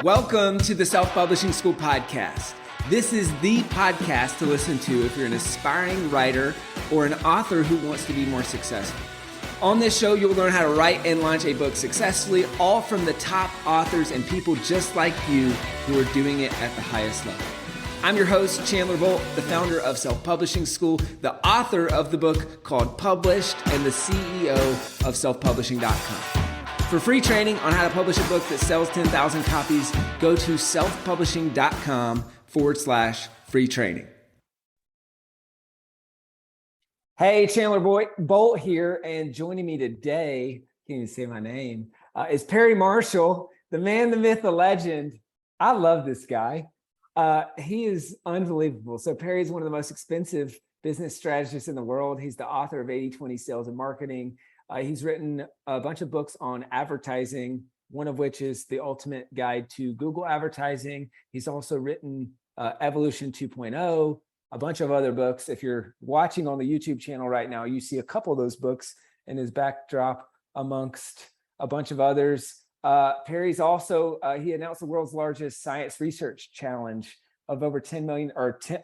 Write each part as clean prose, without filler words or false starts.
Welcome to the Self-Publishing School podcast. This is the podcast to listen to if you're an aspiring writer or an author who wants to be more successful. On this show, you'll learn how to write and launch a book successfully, all from the top authors and people just like you who are doing it at the highest level. I'm your host, Chandler Bolt, the founder of Self-Publishing School, the author of the book called Published, and the CEO of selfpublishing.com. For free training on how to publish a book that sells 10,000 copies, go to selfpublishing.com/free training. Hey, Chandler Bolt here, and joining me today, can't even say my name, is Perry Marshall, the man, the myth, the legend. I love this guy. He is unbelievable. So Perry's one of the most expensive business strategists in the world. He's the author of 80/20 Sales and Marketing. He's written a bunch of books on advertising, one of which is The Ultimate Guide to Google Advertising. He's also written Evolution 2.0, a bunch of other books. If you're watching on the YouTube channel right now, you see a couple of those books in his backdrop amongst a bunch of others. Perry's also, he announced the world's largest science research challenge of over $10 million,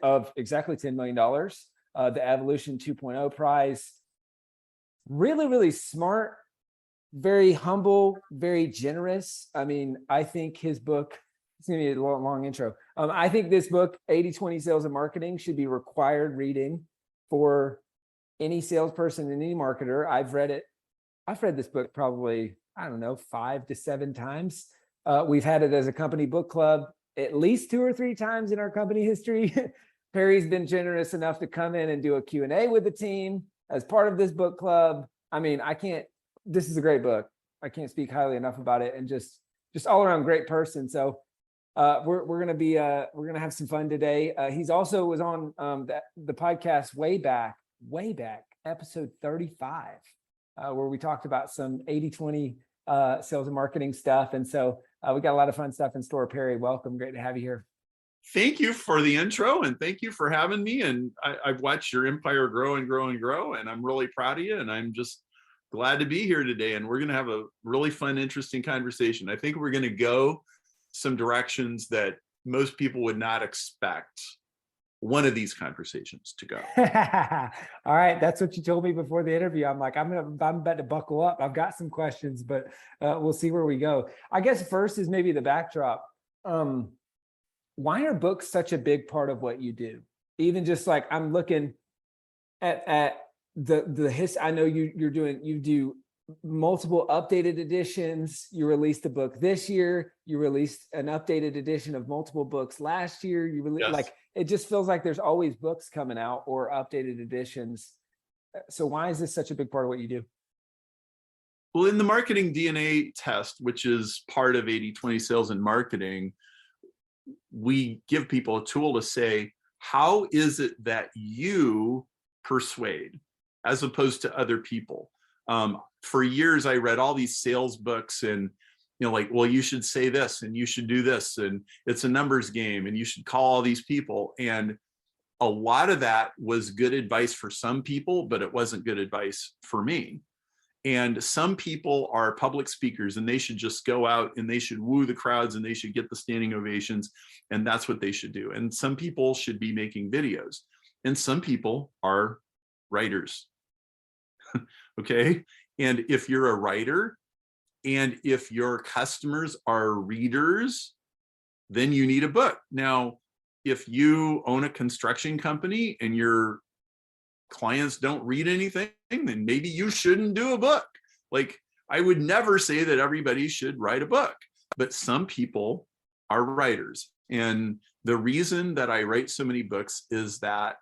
of exactly $10 million, the Evolution 2.0 prize. Really, really smart, very humble, very generous. I mean, I think his book, it's going to be a long intro. I think this book, 80/20 Sales and Marketing, should be required reading for any salesperson and any marketer. I've read it. I've read this book probably, 5 to 7 times. We've had it as a company book club at least 2 or 3 times in our company history. Perry's been generous enough to come in and do a Q&A with the team as part of this book club. I mean, this is a great book. I can't speak highly enough about it, and just all around great person. So we're going to have some fun today. He's also was on the podcast way back, episode 35, where we talked about some 80/20 sales and marketing stuff. And so we got a lot of fun stuff in store. Perry, welcome. Great to have you here. Thank you for the intro, and thank you for having me. And I've watched your empire grow and grow and grow, and I'm really proud of you. And I'm just glad to be here today. And we're going to have a really fun, interesting conversation. I think we're going to go some directions that most people would not expect one of these conversations to go. All right, that's what you told me before the interview. I'm like, I'm about to buckle up. I've got some questions, but we'll see where we go. I guess first is maybe the backdrop. Why are books such a big part of what you do? Even just like I'm looking at the history. I know you do multiple updated editions. You released a book this year. You released an updated edition of multiple books last year. Yes. Like it just feels like there's always books coming out or updated editions. So why is this such a big part of what you do? Well, in the marketing DNA test, which is part of 80/20 sales and marketing, we give people a tool to say, how is it that you persuade as opposed to other people? For years, I read all these sales books and, well, you should say this and you should do this. And it's a numbers game and you should call all these people. And a lot of that was good advice for some people, but it wasn't good advice for me. And some people are public speakers and they should just go out and they should woo the crowds and they should get the standing ovations. And that's what they should do. And some people should be making videos. And some people are writers. Okay. And if you're a writer and if your customers are readers, then you need a book. Now, if you own a construction company and your clients don't read anything, then maybe you shouldn't do a book. Like, I would never say that everybody should write a book, but some people are writers. And the reason that I write so many books is that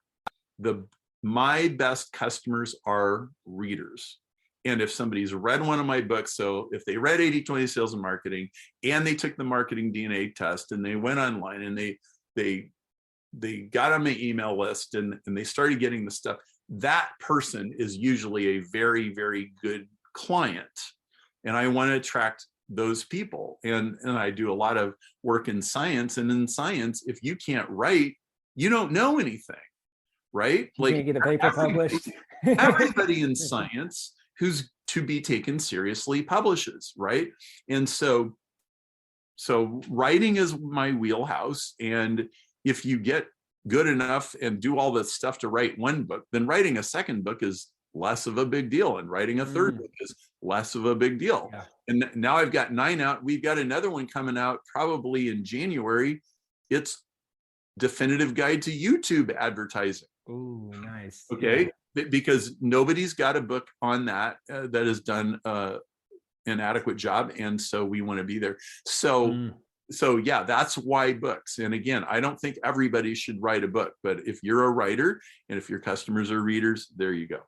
my best customers are readers. And if somebody's read one of my books, so if they read 80/20 Sales and Marketing and they took the marketing DNA test and they went online and they got on my email list and they started getting the stuff, that person is usually a very, very good client. And I want to attract those people. And I do a lot of work in science. And in science, if you can't write, you don't know anything, right? You can't get a paper published. Everybody in science who's to be taken seriously publishes, right? And so So writing is my wheelhouse. And if you get good enough and do all the stuff to write one book, then writing a second book is less of a big deal. And writing a third book is less of a big deal. Yeah. And now I've got 9 out. We've got another one coming out probably in January. It's Definitive Guide to YouTube Advertising. Oh, nice. Okay. Yeah. Because nobody's got a book on that that has done an adequate job. And so we want to be there. So yeah, that's why books. And again, I don't think everybody should write a book, but if you're a writer and if your customers are readers, there you go.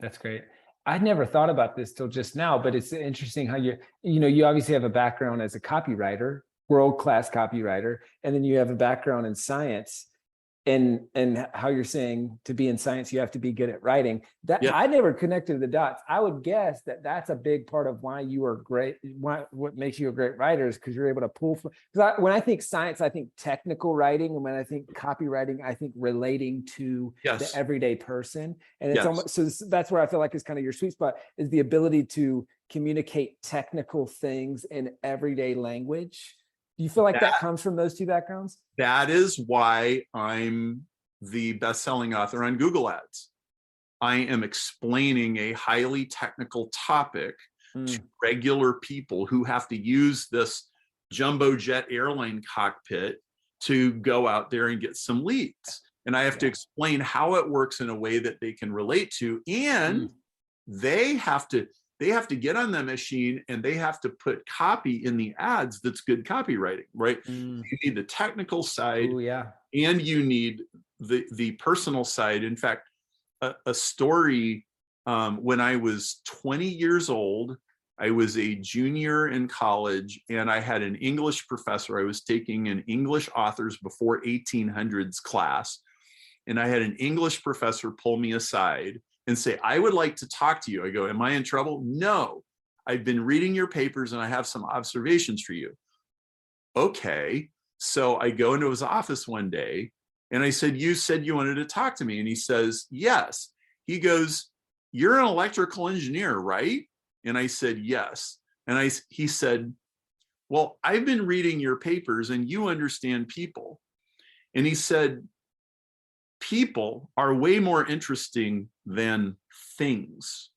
That's great. I'd never thought about this till just now, but it's interesting how you obviously have a background as a copywriter, world-class copywriter, and then you have a background in science. And how you're saying to be in science, you have to be good at writing. That I never connected the dots. I would guess that that's a big part of why you are great. What makes you a great writer is because you're able to pull from. Because when I think science, I think technical writing, and when I think copywriting, I think relating to the everyday person. And it's almost, so that's where I feel like is kind of your sweet spot, is the ability to communicate technical things in everyday language. Do you feel like that comes from those two backgrounds? That is why I'm the best-selling author on Google Ads. I am explaining a highly technical topic to regular people who have to use this jumbo jet airline cockpit to go out there and get some leads. And I have to explain how it works in a way that they can relate to. And they have to get on the machine and they have to put copy in the ads that's good copywriting, right? You need the technical side. And you need the personal side. In fact, a story, when I was 20 years old, I was a junior in college and I had an English professor. I was taking an English authors before 1800s class. And I had an English professor pull me aside and say, I would like to talk to you. I go, am I in trouble? No, I've been reading your papers and I have some observations for you. Okay. So I go into his office one day and I said, you said you wanted to talk to me. And he says, yes. He goes, you're an electrical engineer, right? And I said, yes. And he said, well, I've been reading your papers and you understand people. And he said, people are way more interesting than things.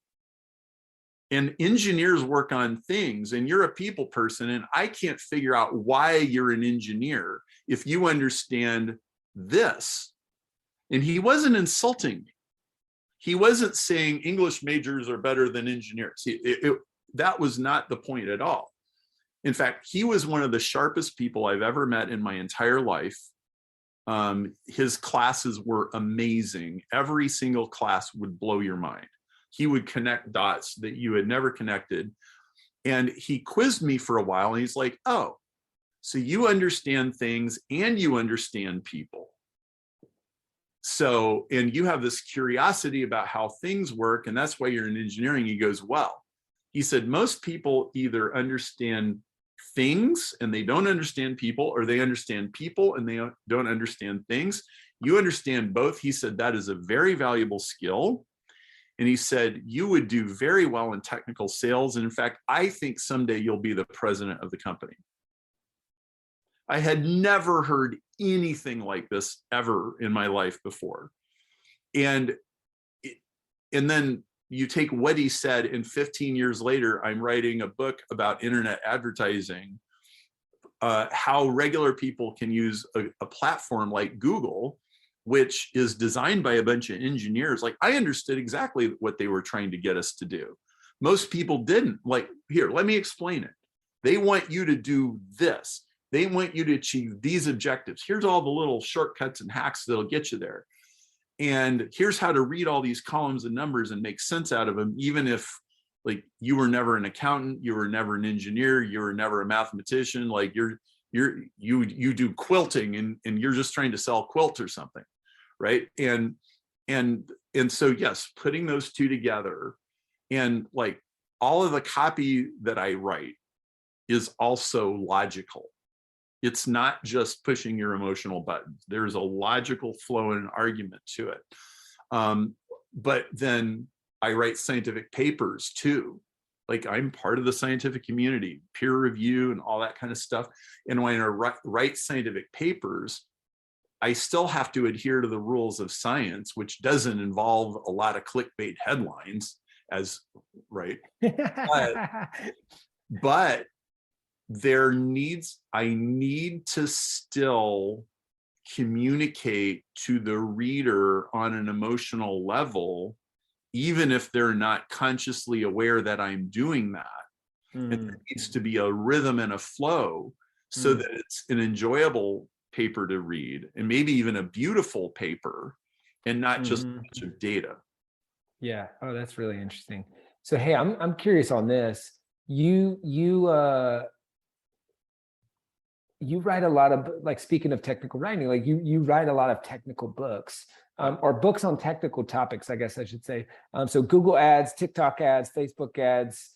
And engineers work on things, and you're a people person, and I can't figure out why you're an engineer if you understand this. And he wasn't insulting me. He wasn't saying English majors are better than engineers. That was not the point at all. In fact, he was one of the sharpest people I've ever met in my entire life. His classes were amazing. Every single class would blow your mind. He would connect dots that you had never connected. And he quizzed me for a while and he's like, oh, so you understand things and you understand people. So, and you have this curiosity about how things work, and that's why you're in engineering. He goes, well, he said, most people either understand things and they don't understand people, or they understand people and they don't understand things. You understand both. He said, that is a very valuable skill. And he said, you would do very well in technical sales. And in fact, I think someday you'll be the president of the company. I had never heard anything like this ever in my life before. And then you take what he said, and 15 years later, I'm writing a book about internet advertising, how regular people can use a platform like Google, which is designed by a bunch of engineers. Like, I understood exactly what they were trying to get us to do. Most people didn't. Like, here, let me explain it. They want you to do this. They want you to achieve these objectives. Here's all the little shortcuts and hacks that'll get you there. And here's how to read all these columns and numbers and make sense out of them, even if, like, you were never an accountant, you were never an engineer, you were never a mathematician, like you do quilting and you're just trying to sell quilts or something, right? And so yes, putting those two together, and like all of the copy that I write is also logical. It's not just pushing your emotional buttons. There's a logical flow and an argument to it. But then I write scientific papers too. Like, I'm part of the scientific community, peer review and all that kind of stuff. And when I write scientific papers, I still have to adhere to the rules of science, which doesn't involve a lot of clickbait headlines, as right. But I need to still communicate to the reader on an emotional level, even if they're not consciously aware that I'm doing that. And there needs to be a rhythm and a flow so that it's an enjoyable paper to read, and maybe even a beautiful paper, and not just a bunch of data. Yeah. Oh, that's really interesting. So, hey, I'm curious on this. You write a lot of, like, speaking of technical writing, like you write a lot of technical books, or books on technical topics, I guess I should say. So Google ads, TikTok ads, Facebook ads,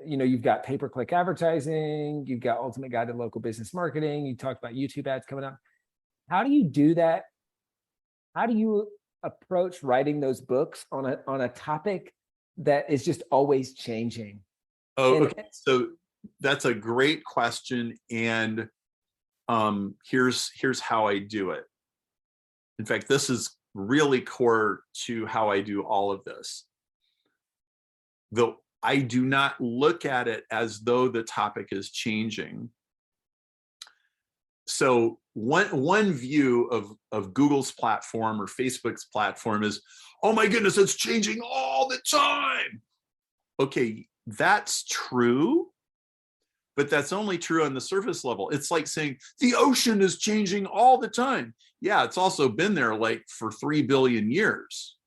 you've got pay-per-click advertising, you've got Ultimate Guide to Local Business Marketing. You talked about YouTube ads coming up. How do you do that? How do you approach writing those books on a topic that is just always changing? Okay. So that's a great question. And here's how I do it. In fact, this is really core to how I do all of this. Though I do not look at it as though the topic is changing. So one view of Google's platform or Facebook's platform is, oh my goodness, it's changing all the time. Okay, that's true, but that's only true on the surface level. It's like saying the ocean is changing all the time. Yeah, it's also been there like for 3 billion years,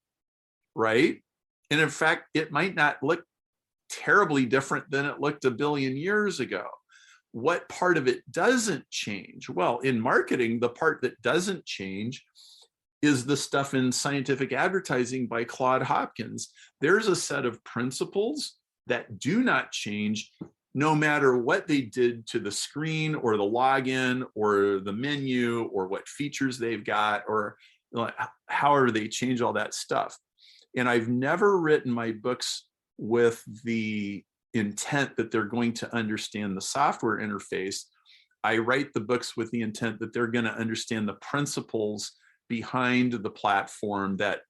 right? And in fact, it might not look terribly different than it looked 1 billion years ago. What part of it doesn't change? Well, in marketing, the part that doesn't change is the stuff in scientific advertising by Claude Hopkins. There's a set of principles that do not change no matter what they did to the screen or the login or the menu or what features they've got, or however they change all that stuff. And I've never written my books with the intent that they're going to understand the software interface. I write the books with the intent that they're going to understand the principles behind the platform, that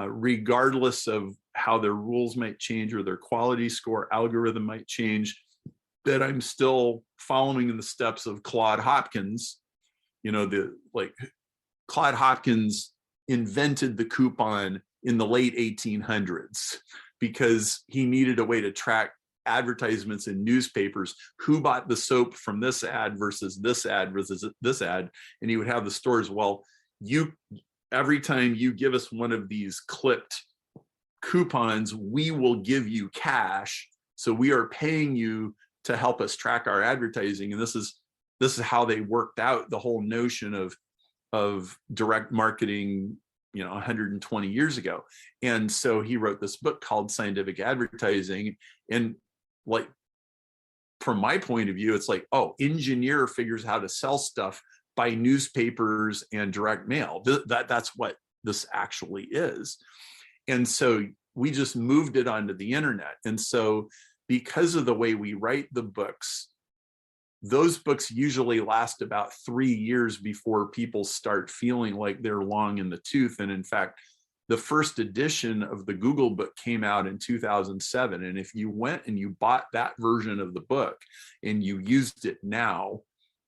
regardless of how their rules might change or their quality score algorithm might change, that I'm still following in the steps of Claude Hopkins. Claude Hopkins invented the coupon in the late 1800s because he needed a way to track advertisements in newspapers, who bought the soap from this ad versus this ad versus this ad. And he would have the stores, well, every time you give us one of these clipped coupons, we will give you cash. So we are paying you to help us track our advertising. And this is how they worked out the whole notion of direct marketing, 120 years ago. And so he wrote this book called Scientific Advertising. And like, from my point of view, it's like, oh, engineer figures how to sell stuff by newspapers and direct mail. That's what this actually is. And so we just moved it onto the internet. And so because of the way we write the books, those books usually last about 3 years before people start feeling like they're long in the tooth. And in fact, the first edition of the Google book came out in 2007. And if you went and you bought that version of the book and you used it now,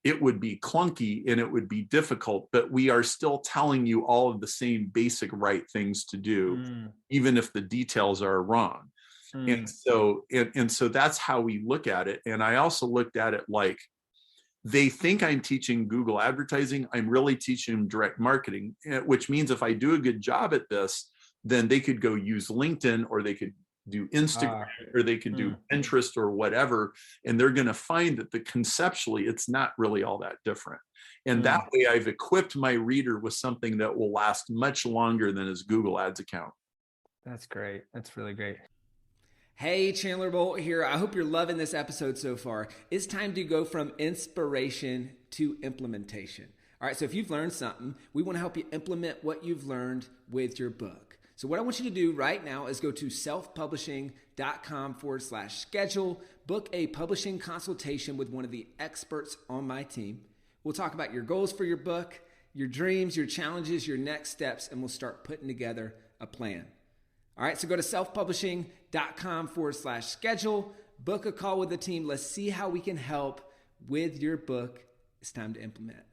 it would be clunky and it would be difficult, but we are still telling you all of the same basic right things to do, even if the details are wrong. And so that's how we look at it. And I also looked at it like, they think I'm teaching Google advertising. I'm really teaching them direct marketing, which means if I do a good job at this, then they could go use LinkedIn, or they could do Instagram, or they could do Pinterest or whatever. And they're going to find that conceptually, it's not really all that different. And that way I've equipped my reader with something that will last much longer than his Google Ads account. That's great. That's really great. Hey, Chandler Bolt here. I hope you're loving this episode so far. It's time to go from inspiration to implementation. All right, so if you've learned something, we want to help you implement what you've learned with your book. So what I want you to do right now is go to selfpublishing.com/schedule, book a publishing consultation with one of the experts on my team. We'll talk about your goals for your book, your dreams, your challenges, your next steps, and we'll start putting together a plan. All right, so go to selfpublishing.com/schedule, book a call with the team. Let's see how we can help with your book. It's time to implement.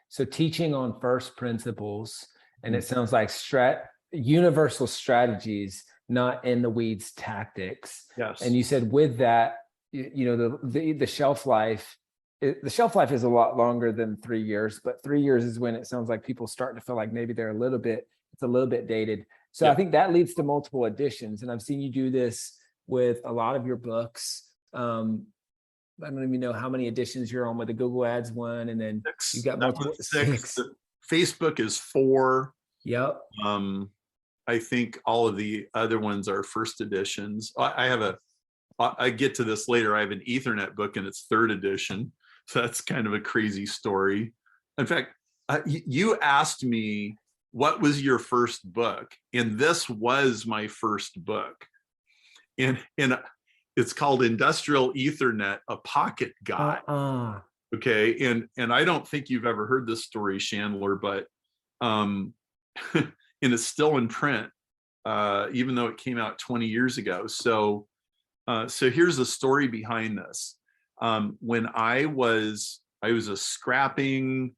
So teaching on first principles, and it sounds like universal strategies, not in the weeds tactics. Yes. And you said with that, the shelf life, the shelf life is a lot longer than 3 years, but 3 years is when it sounds like people start to feel like maybe it's a little bit dated. So I think that leads to multiple editions. And I've seen you do this with a lot of your books. I don't even know how many editions you're on with the Google Ads one. And then you got multiple. Six. Facebook is 4. Yep. I think all of the other ones are first editions. I get to this later. I have an Ethernet book and it's 3rd edition. So that's kind of a crazy story. In fact, you asked me, what was your first book? And this was my first book. And it's called Industrial Ethernet, a Pocket Guide. Okay. And I don't think you've ever heard this story, Chandler, but and it's still in print, even though it came out 20 years ago. So here's the story behind this. When I was a scrapping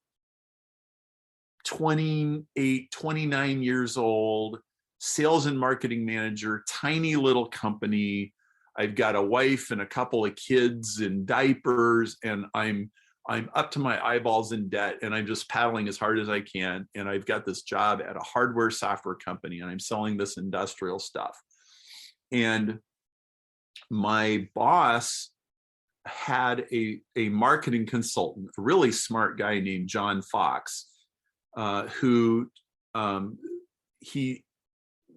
28, 29 years old, sales and marketing manager, tiny little company. I've got a wife and a couple of kids in diapers, and I'm up to my eyeballs in debt, and I'm just paddling as hard as I can. And I've got this job at a hardware software company, and I'm selling this industrial stuff. And my boss had a marketing consultant, a really smart guy named John Fox,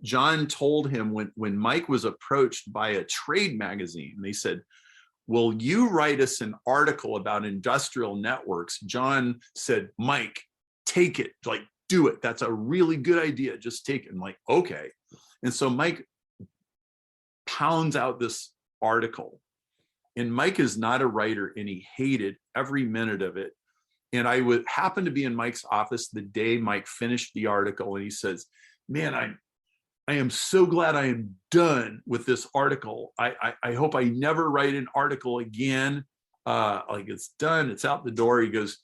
John told him when Mike was approached by a trade magazine, they said, will you write us an article about industrial networks? John said, Mike, take it, like, do it. That's a really good idea. Just take it. I'm like, okay. And so Mike pounds out this article, and Mike is not a writer, and he hated every minute of it. And I would happen to be in Mike's office the day Mike finished the article, and he says, man, I am so glad I am done with this article. I hope I never write an article again. Like, it's done, it's out the door. He goes,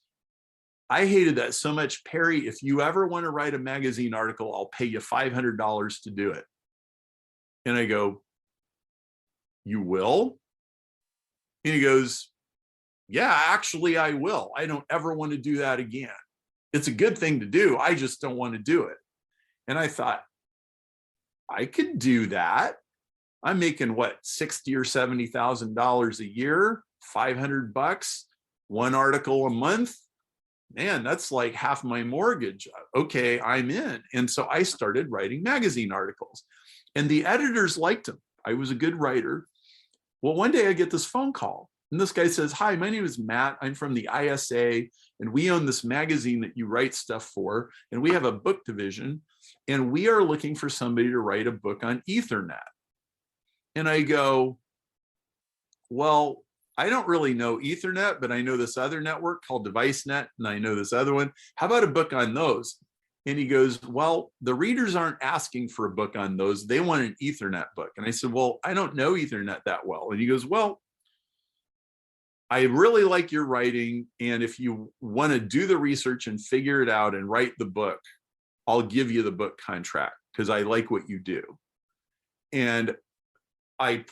I hated that so much, Perry. If you ever want to write a magazine article, I'll pay you $500 to do it. And I go, you will? And he goes, yeah, actually I will. I don't ever want to do that again. It's a good thing to do. I just don't want to do it. And I thought, I could do that. I'm making what, $60,000 or $70,000 a year, $500, one article a month. Man, that's like half my mortgage. Okay, I'm in. And so I started writing magazine articles, and the editors liked them. I was a good writer. Well, one day I get this phone call, and this guy says, hi, my name is Matt. I'm from the ISA, and we own this magazine that you write stuff for, and we have a book division, and we are looking for somebody to write a book on Ethernet. And I go, well, I don't really know Ethernet, but I know this other network called DeviceNet, and I know this other one. How about a book on those? And he goes, well, the readers aren't asking for a book on those. They want an Ethernet book. And I said, well, I don't know Ethernet that well. And he goes, well, I really like your writing. And if you want to do the research and figure it out and write the book, I'll give you the book contract because I like what you do. And I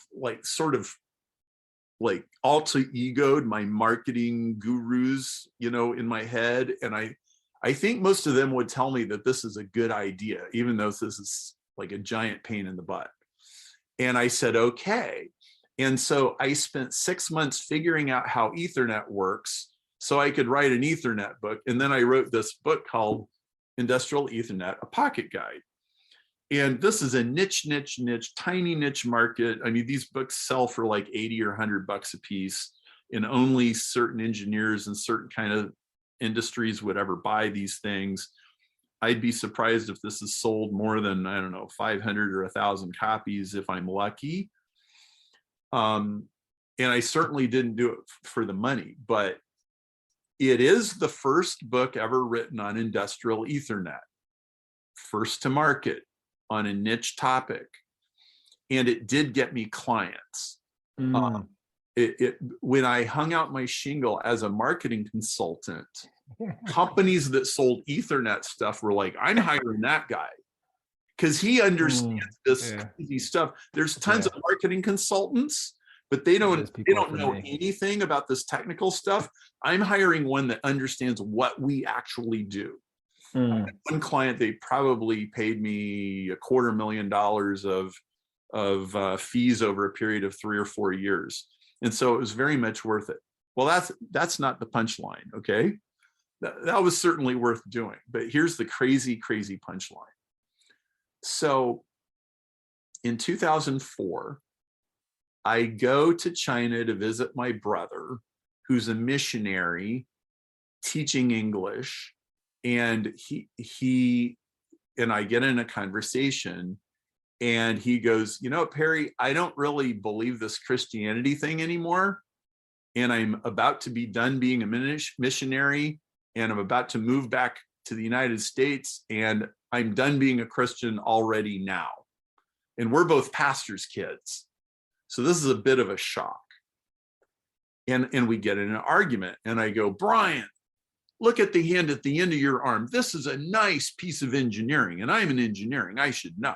alter egoed my marketing gurus, in my head. And I think most of them would tell me that this is a good idea, even though this is like a giant pain in the butt. And I said, okay. And so I spent 6 months figuring out how Ethernet works so I could write an Ethernet book. And then I wrote this book called Industrial Ethernet, a Pocket Guide. And this is a niche, tiny niche market. I mean, these books sell for like 80 or $100 a piece, and only certain engineers and certain kind of industries would ever buy these things. I'd be surprised if this is sold more than, I don't know, 500 or 1,000 copies if I'm lucky. And I certainly didn't do it for the money, but it is the first book ever written on industrial Ethernet, first to market on a niche topic. And it did get me clients. When I hung out my shingle as a marketing consultant, companies that sold Ethernet stuff were like, I'm hiring that guy because he understands this crazy stuff. There's tons of marketing consultants, but they don't know anything about this technical stuff. I'm hiring one that understands what we actually do. One client, they probably paid me $250,000 of fees over a period of 3 or 4 years. And so it was very much worth it. Well, that's not the punchline, okay? That was certainly worth doing, but here's the crazy, crazy punchline. So in 2004, I go to China to visit my brother, who's a missionary teaching English, and he and I get in a conversation, and he goes, you know, Perry, I don't really believe this Christianity thing anymore, and I'm about to be done being a missionary, and I'm about to move back to the United States, and I'm done being a Christian already now. And we're both pastors' kids. So this is a bit of a shock. And we get in an argument, and I go, Brian, look at the hand at the end of your arm. This is a nice piece of engineering, and I'm in engineering. I should know.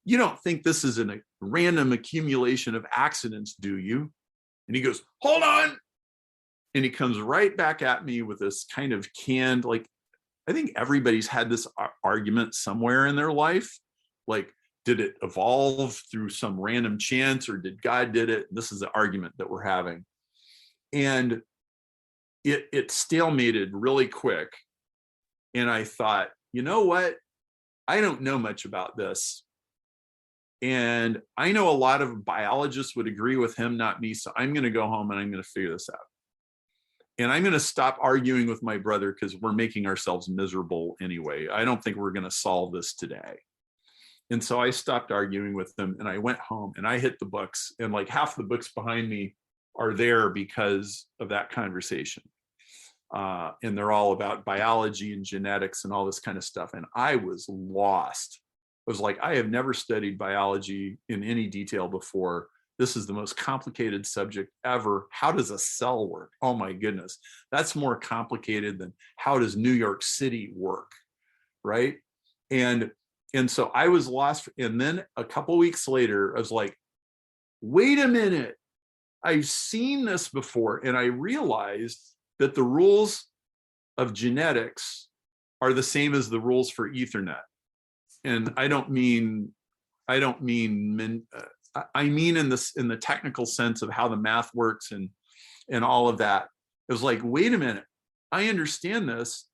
You don't think this is a random accumulation of accidents, do you? And he goes, hold on. And he comes right back at me with this kind of canned, like, I think everybody's had this argument somewhere in their life. Like, did it evolve through some random chance, or did God did it? This is the argument that we're having. And it stalemated really quick. And I thought, you know what? I don't know much about this. And I know a lot of biologists would agree with him, not me. So I'm going to go home and I'm going to figure this out. And I'm going to stop arguing with my brother because we're making ourselves miserable anyway. I don't think we're going to solve this today. And so I stopped arguing with them, and I went home and I hit the books, and like half the books behind me are there because of that conversation. And they're all about biology and genetics and all this kind of stuff. And I was lost. I was like, I have never studied biology in any detail before. This is the most complicated subject ever. How does a cell work? Oh my goodness. That's more complicated than how does New York City work, right? And so I was lost. And then a couple weeks later, I was like, wait a minute. I've seen this before. And I realized that the rules of genetics are the same as the rules for Ethernet. And I mean in the technical sense of how the math works and all of that. It was like, wait a minute, I understand this.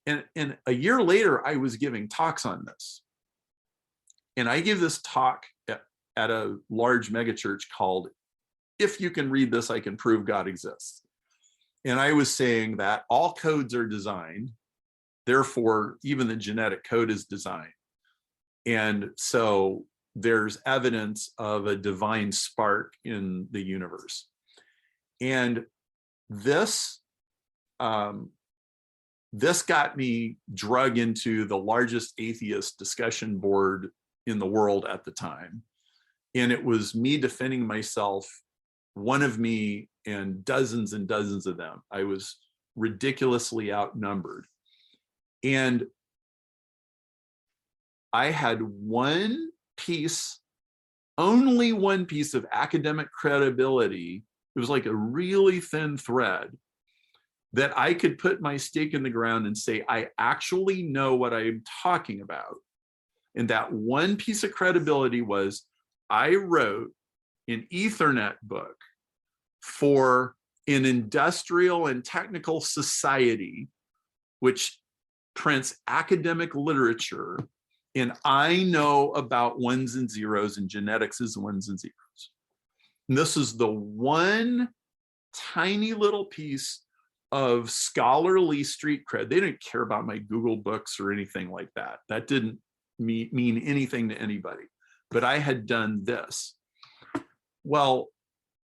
And a year later, I was giving talks on this. And I give this talk at a large megachurch called, If You Can Read This, I Can Prove God Exists. And I was saying that all codes are designed, therefore, even the genetic code is designed. And so there's evidence of a divine spark in the universe. And this got me drug into the largest atheist discussion board in the world at the time. And it was me defending myself, one of me and dozens of them. I was ridiculously outnumbered. And I had only one piece of academic credibility. It was like a really thin thread that I could put my stake in the ground and say, I actually know what I'm talking about. And that one piece of credibility was I wrote an Ethernet book for an industrial and technical society, which prints academic literature. And I know about ones and zeros, and genetics is ones and zeros. And this is the one tiny little piece of scholarly street cred. They didn't care about my Google books or anything like that. That didn't mean anything to anybody. But I had done this. Well,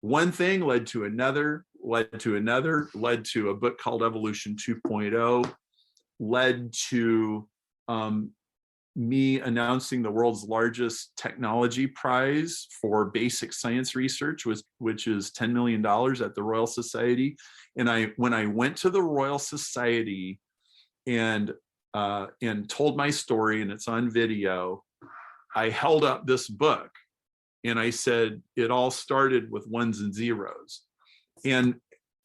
one thing led to another, led to another, led to a book called Evolution 2.0, led to me announcing the world's largest technology prize for basic science research, which is $10 million at the Royal Society. And when I went to the Royal Society and told my story, and it's on video, I held up this book and I said, it all started with ones and zeros. And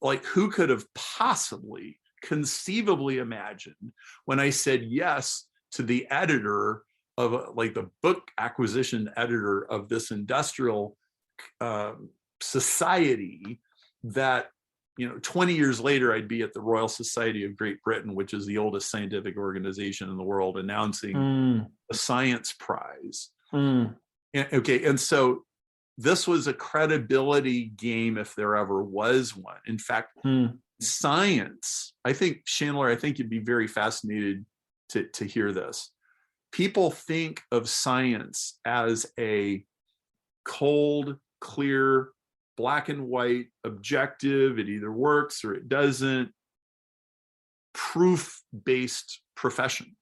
like, who could have possibly conceivably imagined when I said yes to the editor of like the book acquisition editor of this industrial society, that 20 years later I'd be at the Royal Society of Great Britain, which is the oldest scientific organization in the world, announcing a science prize. And so this was a credibility game if there ever was one. In fact, science, I think, Chandler, I think you'd be very fascinated to hear this. People think of science as a cold, clear, black and white, objective, it either works or it doesn't, proof-based profession.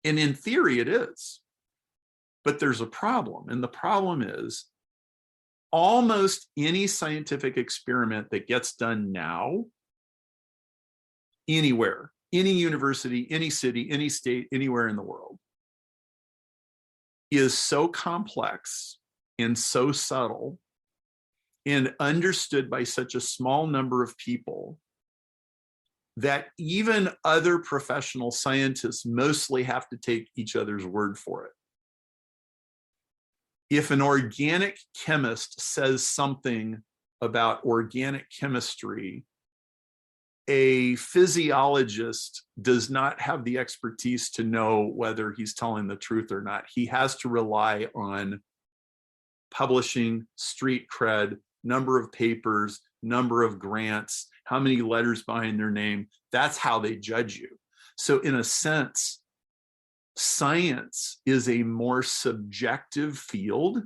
And in theory, it is. But there's a problem. And the problem is almost any scientific experiment that gets done now, anywhere, any university, any city, any state, anywhere in the world, is so complex and so subtle and understood by such a small number of people that even other professional scientists mostly have to take each other's word for it. If an organic chemist says something about organic chemistry, a physiologist does not have the expertise to know whether he's telling the truth or not. He has to rely on publishing, street cred, number of papers, number of grants, how many letters behind their name. That's how they judge you. So in a sense, science is a more subjective field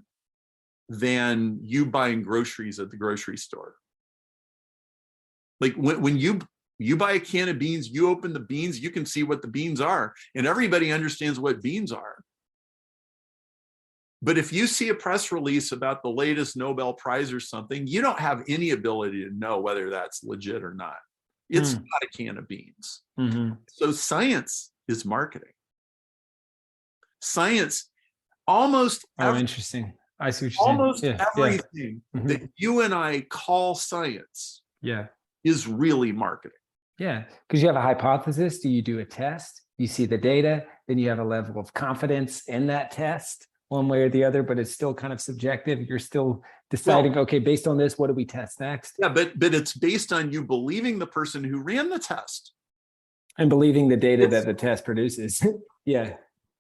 than you buying groceries at the grocery store. Like when you buy a can of beans, you open the beans, you can see what the beans are, and everybody understands what beans are. But if you see a press release about the latest Nobel Prize or something, you don't have any ability to know whether that's legit or not. It's not a can of beans. So science is marketing. Science, interesting. I see what you're saying. Almost everything that you and I call science is really marketing. Yeah, because you have a hypothesis. Do you do a test? You see the data, then you have a level of confidence in that test, one way or the other, but it's still kind of subjective. You're still deciding, okay, based on this, what do we test next? Yeah, but it's based on you believing the person who ran the test. And believing the data that the test produces.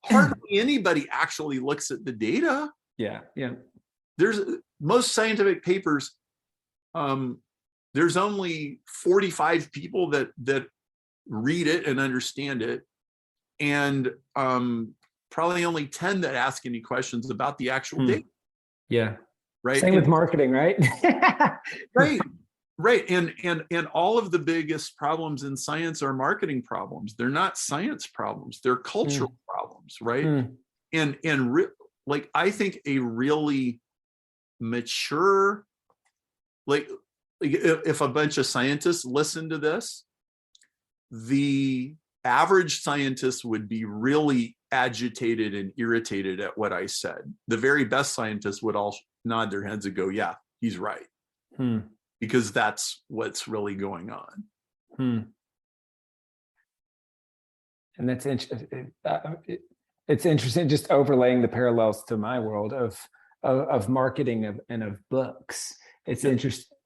Hardly anybody actually looks at the data. There's most scientific papers, there's only 45 people that read it and understand it, and probably only 10 that ask any questions about the actual data. Right. Same with marketing, right? Right. And all of the biggest problems in science are marketing problems. They're not science problems. They're cultural problems, right? Like, I think a really mature, like if a bunch of scientists listen to this, the average scientist would be really agitated and irritated at what I said. The very best scientists would all nod their heads and go, yeah, he's right. Because that's what's really going on. And that's interesting. It's interesting, just overlaying the parallels to my world of marketing and of books. It's interesting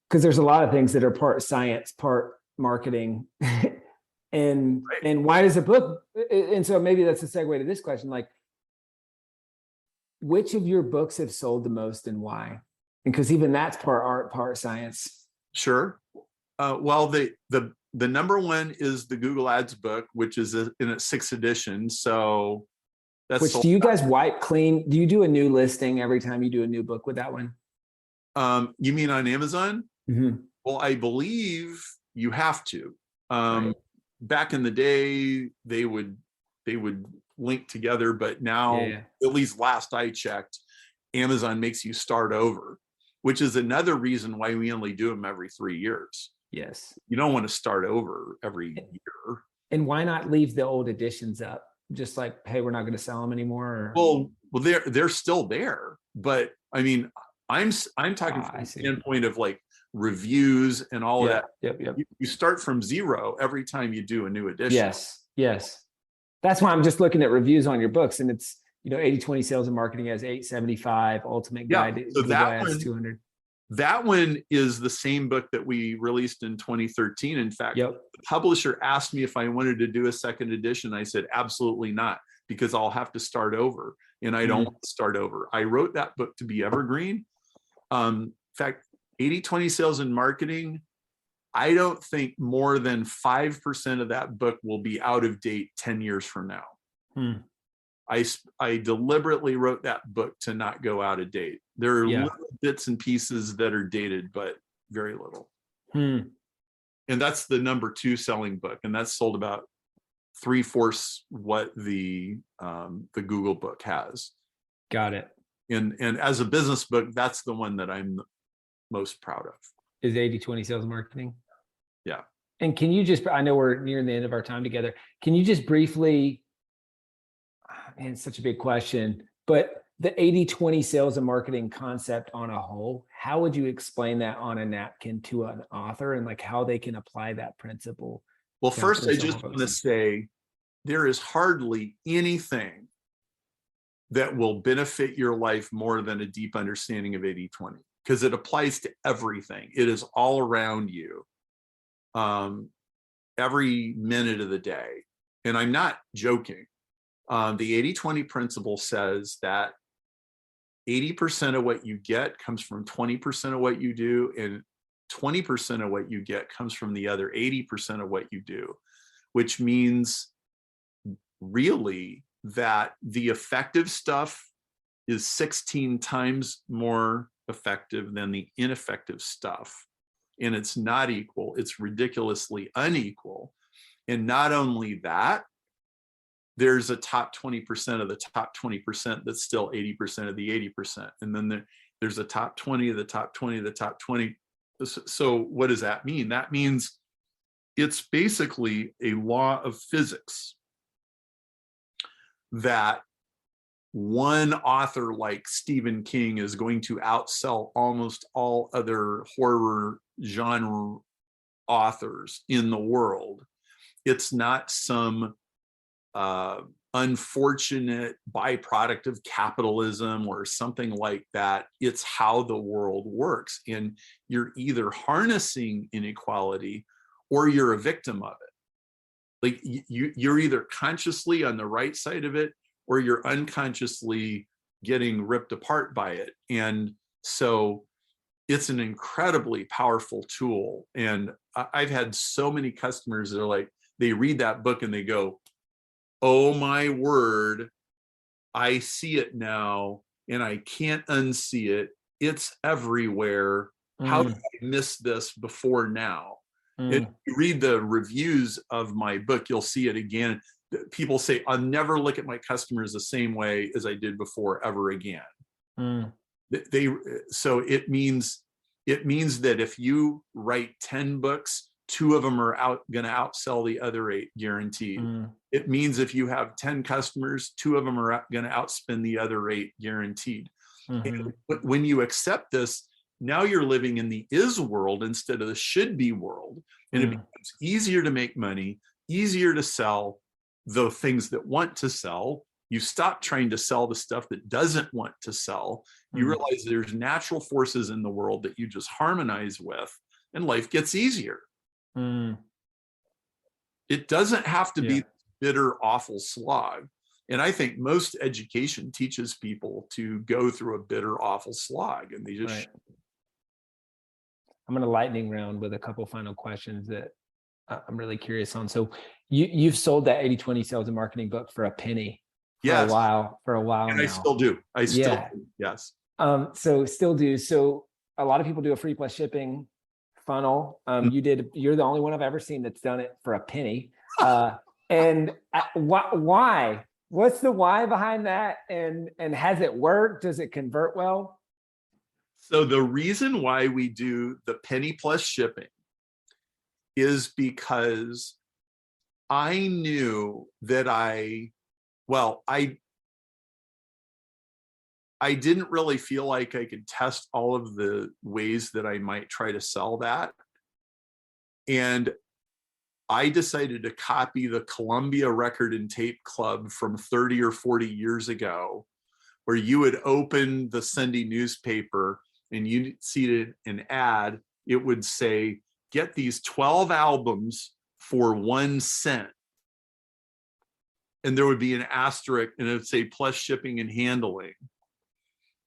because there's a lot of things that are part science, part marketing. And why does a book? And so maybe that's a segue to this question. Like, which of your books have sold the most and why? And because even that's part art, part science. Sure. Well, the number one is the Google Ads book, which is in its 6th edition. So that's Which do you guys wipe clean? Do you do a new listing every time you do a new book with that one? You mean on Amazon? Mm-hmm. Well, I believe you have to. Right. Back in the day, they would link together, but now, Yeah. at least last I checked, Amazon makes you start over, which is another reason why we only do them every 3 years. Yes. You don't want to start over every year. And why not leave the old editions up? Just like, hey, we're not going to sell them anymore. Well, they're still there, but I mean, I'm talking from the standpoint of like reviews and all of that. Yep. You start from zero every time you do a new edition. Yes. That's why I'm just looking at reviews on your books, and it's 80/20 sales and marketing has 875, ultimate guide. So that has one, 200. That one is the same book that we released in 2013. In fact, the publisher asked me if I wanted to do a 2nd edition. I said, absolutely not, because I'll have to start over, and I don't want to start over. I wrote that book to be evergreen. In fact, 80/20 sales and marketing, I don't think more than 5% of that book will be out of date 10 years from now. I deliberately wrote that book to not go out of date. There are little bits and pieces that are dated, but very little. And that's the number 2 selling book, and that's sold about 3/4 what the Google book has. Got it. And as a business book, that's the one that I'm most proud of. Is 80/20 sales and marketing? Yeah. And can you just, I know we're nearing the end of our time together. Can you just briefly, man, it's such a big question, but the 80/20 sales and marketing concept on a whole, how would you explain that on a napkin to an author, and like how they can apply that principle? Well, first, I just want to say there is hardly anything that will benefit your life more than a deep understanding of 80/20, because it applies to everything. It is all around you, every minute of the day. And I'm not joking. The 80/20 principle says that 80% of what you get comes from 20% of what you do, and 20% of what you get comes from the other 80% of what you do, which means really that the effective stuff is 16 times more effective than the ineffective stuff. And it's not equal, it's ridiculously unequal. And not only that, there's a top 20% of the top 20% that's still 80% of the 80%. And then there's a top 20 of the top 20 of the top 20. So what does that mean? That means it's basically a law of physics that one author like Stephen King is going to outsell almost all other horror genre authors in the world. It's not some unfortunate byproduct of capitalism or something like that. It's how the world works. And you're either harnessing inequality or you're a victim of it. Like you're either consciously on the right side of it or you're unconsciously getting ripped apart by it. And so it's an incredibly powerful tool. And I've had so many customers that are like, they read that book and they go, oh my word, I see it now and I can't unsee it. It's everywhere. How did I miss this before now? If you read the reviews of my book, you'll see it again. People say, I'll never look at my customers the same way as I did before ever again. So it means that if you write 10 books, 2 of them are going to outsell the other 8, guaranteed. It means if you have 10 customers, 2 of them are going to outspend the other 8, guaranteed. And when you accept this, now you're living in the is world instead of the should be world. And it becomes easier to make money, easier to sell the things that want to sell. You stop trying to sell the stuff that doesn't want to sell. You realize there's natural forces in the world that you just harmonize with, and life gets easier. It doesn't have to be bitter, awful slog. And I think most education teaches people to go through a bitter, awful slog, and they just I'm going to lightning round with a couple final questions that I'm really curious on. So you've sold that 80/20 sales and marketing book for a penny for Yes. a while And now. I still do. Yeah. Yes. So still do. So a lot of people do a free plus shipping funnel. You're the only one I've ever seen that's done it for a penny. And why? What's the why behind that? And has it worked? Does it convert well? So the reason why we do the penny plus shipping is because I knew that I didn't really feel like I could test all of the ways that I might try to sell that. And I decided to copy the Columbia Record and Tape Club from 30 or 40 years ago, where you would open the Sunday newspaper and you'd see an ad. It would say, get these 12 albums for 1 cent. And there would be an asterisk and it would say plus shipping and handling.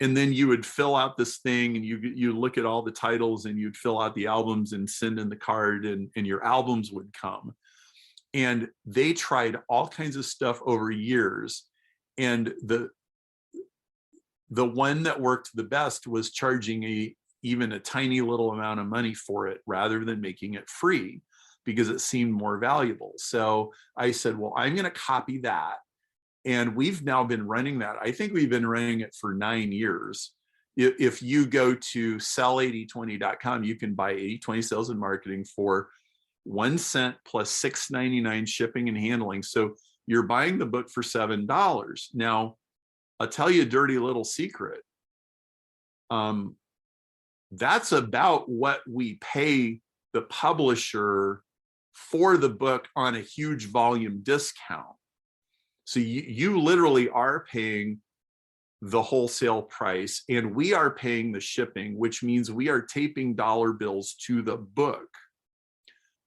And then you would fill out this thing and you look at all the titles and you'd fill out the albums and send in the card and your albums would come. And they tried all kinds of stuff over years. And the one that worked the best was charging even a tiny little amount of money for it rather than making it free, because it seemed more valuable. So I said, well, I'm going to copy that. And we've now been running that. I think we've been running it for 9 years. If you go to sell8020.com, you can buy 80/20 sales and marketing for 1 cent plus $6.99 shipping and handling. So you're buying the book for $7. Now, I'll tell you a dirty little secret. That's about what we pay the publisher for the book on a huge volume discount. So you literally are paying the wholesale price and we are paying the shipping, which means we are taping dollar bills to the book.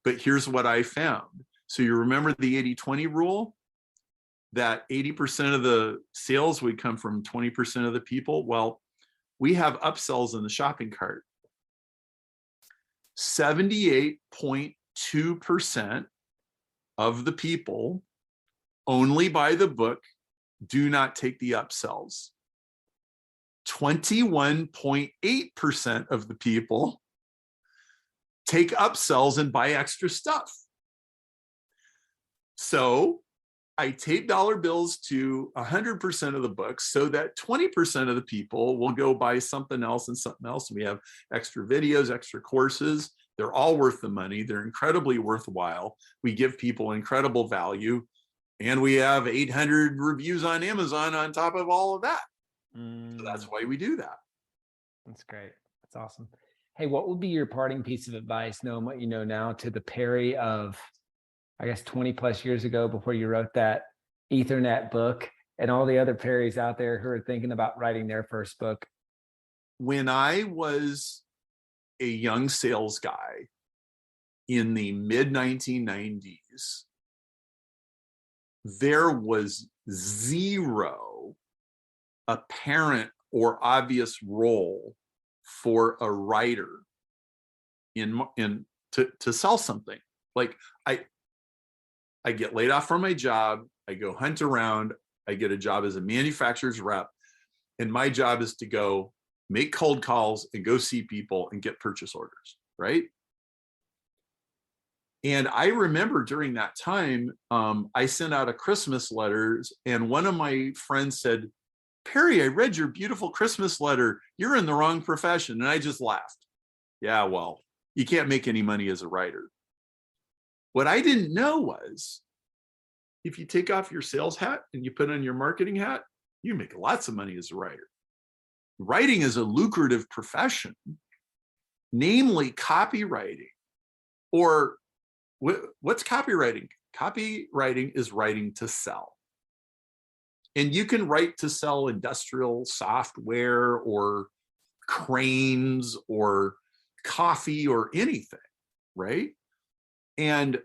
But here's what I found. So you remember the 80/20 rule? That 80% of the sales would come from 20% of the people. Well, we have upsells in the shopping cart. 78.2% of the people only buy the book, do not take the upsells. 21.8% of the people take upsells and buy extra stuff. So I tape dollar bills to 100% of the books so that 20% of the people will go buy something else and something else. We have extra videos, extra courses. They're all worth the money. They're incredibly worthwhile. We give people incredible value. And we have 800 reviews on Amazon on top of all of that. So that's why we do that. That's great. That's awesome. Hey, what would be your parting piece of advice, knowing what you know now, to the Perry of, I guess, 20 plus years ago before you wrote that Ethernet book, and all the other Perrys out there who are thinking about writing their first book? When I was a young sales guy in the mid 1990s, there was zero apparent or obvious role for a writer to sell something. Like I get laid off from my job, I go hunt around, I get a job as a manufacturer's rep, and my job is to go make cold calls and go see people and get purchase orders, right? And I remember during that time, I sent out a Christmas letter, and one of my friends said, Perry, I read your beautiful Christmas letter. You're in the wrong profession. And I just laughed. Yeah, well, you can't make any money as a writer. What I didn't know was, if you take off your sales hat and you put on your marketing hat, you make lots of money as a writer. Writing is a lucrative profession, namely copywriting. Or what's copywriting? Copywriting is writing to sell. And you can write to sell industrial software or cranes or coffee or anything, right? And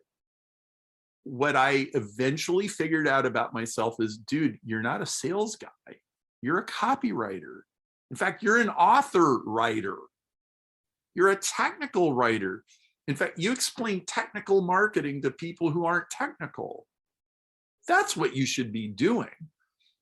what I eventually figured out about myself is, dude, you're not a sales guy. You're a copywriter. In fact, you're an author writer. You're a technical writer. In fact, you explain technical marketing to people who aren't technical. That's what you should be doing.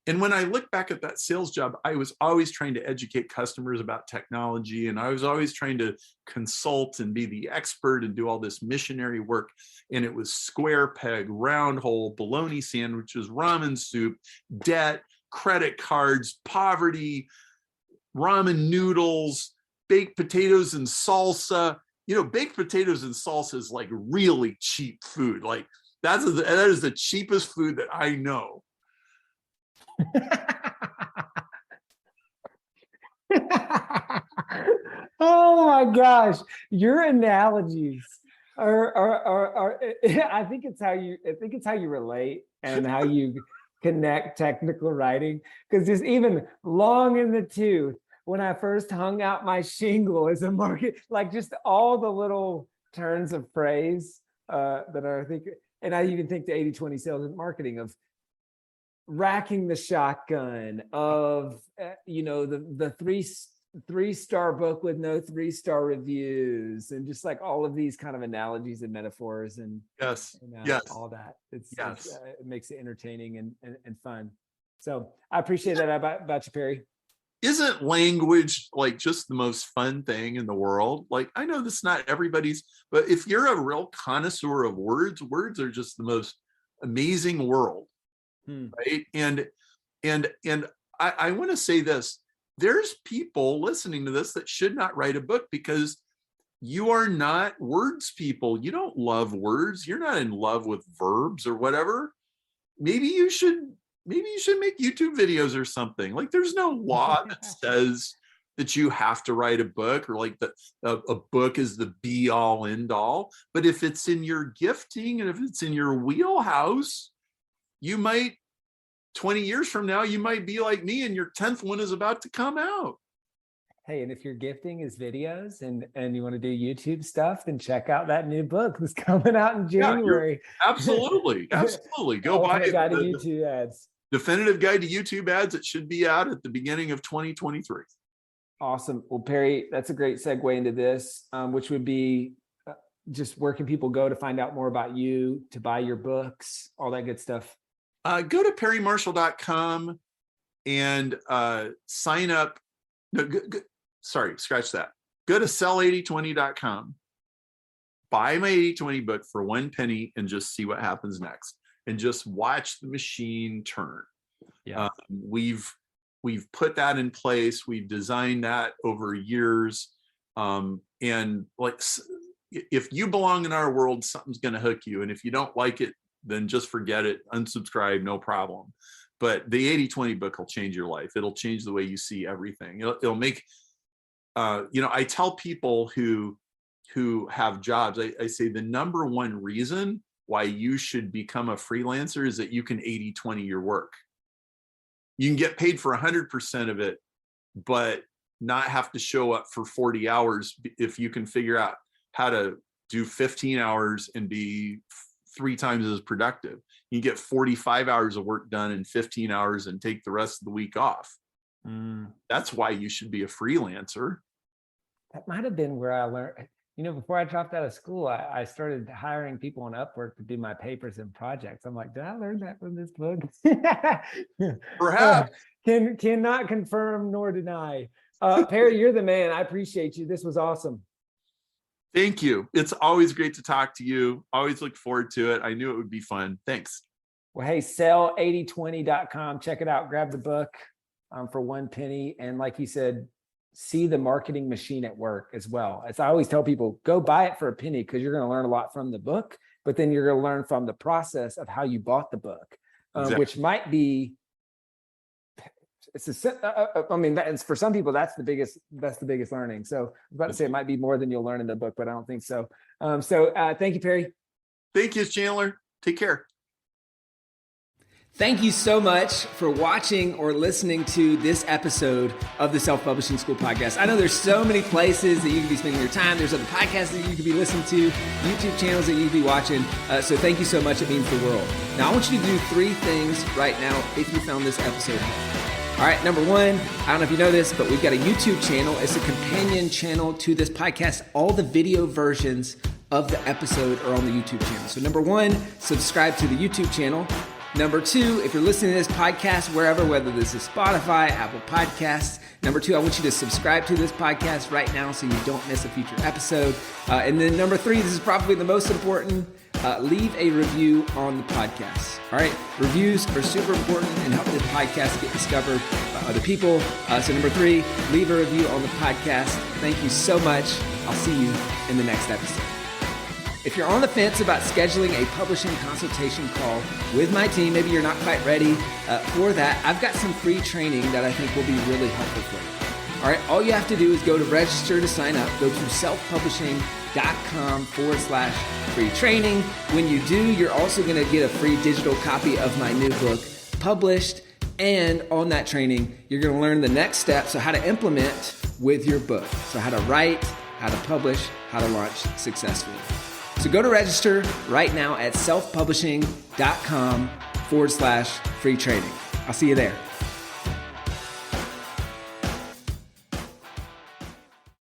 And when I look back at that sales job, I was always trying to educate customers about technology, and I was always trying to consult and be the expert and do all this missionary work. And it was square peg, round hole, bologna sandwiches, ramen soup, debt, credit cards, poverty, ramen noodles, baked potatoes and salsa. Baked potatoes and salsa is like really cheap food. Like that is the cheapest food that I know. Oh my gosh, your analogies are I think it's how you relate and how you connect technical writing, because just even long in the tooth, when I first hung out my shingle as a market, like just all the little turns of phrase that I think, and I even think the 80-20 sales and marketing of racking the shotgun, of the three-star book with no 3-star reviews, and just like all of these kind of analogies and metaphors and all that. It makes it entertaining and fun. So I appreciate that about you, Perry. Isn't language like just the most fun thing in the world? Like, I know this is not everybody's, but if you're a real connoisseur of words are just the most amazing world. Right. And I want to say this, there's people listening to this that should not write a book because you are not words people. You don't love words. You're not in love with verbs or whatever. Maybe you should make YouTube videos or something. Like, there's no law that says that you have to write a book, or like that a book is the be all end all. But if it's in your gifting and if it's in your wheelhouse, you might, 20 years from now, you might be like me and your 10th one is about to come out. Hey, and if your gifting is videos and you want to do YouTube stuff, then check out that new book that's coming out in January. Absolutely. Go buy it. Guide to YouTube ads. Definitive Guide to YouTube Ads. It should be out at the beginning of 2023. Awesome. Well, Perry, that's a great segue into this, which would be just where can people go to find out more about you, to buy your books, all that good stuff? Go to perrymarshall.com and sign up. No, scratch that. Go to sell8020.com, buy my 80/20 book for 1 penny, and just see what happens next. And just watch the machine turn. Yeah. We've put that in place. We've designed that over years. And like, if you belong in our world, something's going to hook you. And if you don't like it, then just forget it, unsubscribe, no problem. But the 80/20 book will change your life. It'll change the way you see everything. It'll make, I tell people who have jobs, I say the number one reason why you should become a freelancer is that you can 80/20 your work. You can get paid for 100% of it, but not have to show up for 40 hours if you can figure out how to do 15 hours and be 3 times as productive. You get 45 hours of work done in 15 hours and take the rest of the week off. That's why you should be a freelancer. That might have been where I learned, before I dropped out of school, I started hiring people on Upwork to do my papers and projects. I'm like, did I learn that from this book? Perhaps. Cannot confirm nor deny. Perry, you're the man. I appreciate you. This was awesome. Thank you. It's always great to talk to you. Always look forward to it. I knew it would be fun. Thanks. Well, hey, sell8020.com. Check it out. Grab the book for 1 penny. And like you said, see the marketing machine at work as well. As I always tell people, go buy it for a penny because you're going to learn a lot from the book, but then you're going to learn from the process of how you bought the book, exactly. Which might be, for some people, that's the biggest learning. So I was about to say it might be more than you'll learn in the book, but I don't think so. Thank you, Perry. Thank you, Chandler. Take care. Thank you so much for watching or listening to this episode of the Self-Publishing School podcast. I know there's so many places that you can be spending your time. There's other podcasts that you could be listening to, YouTube channels that you could be watching. So thank you so much. It means the world. Now, I want you to do 3 things right now if you found this episode helpful. All right, number one, I don't know if you know this, but we've got a YouTube channel. It's a companion channel to this podcast. All the video versions of the episode are on the YouTube channel. So number one, subscribe to the YouTube channel. Number two, if you're listening to this podcast wherever, whether this is Spotify, Apple Podcasts, number two, I want you to subscribe to this podcast right now so you don't miss a future episode. And then number three, this is probably the most important, leave a review on the podcast. All right, reviews are super important and help this podcast get discovered by other people. So number three, leave a review on the podcast. Thank you so much. I'll see you in the next episode. If you're on the fence about scheduling a publishing consultation call with my team, maybe you're not quite ready for that, I've got some free training that I think will be really helpful for you. All right, all you have to do is go to register to sign up. Go to selfpublishing.com/free training. When you do, you're also going to get a free digital copy of my new book, Published. And on that training, you're going to learn the next steps, so how to implement with your book. So how to write, how to publish, how to launch successfully. So go to register right now at selfpublishing.com/free training. I'll see you there.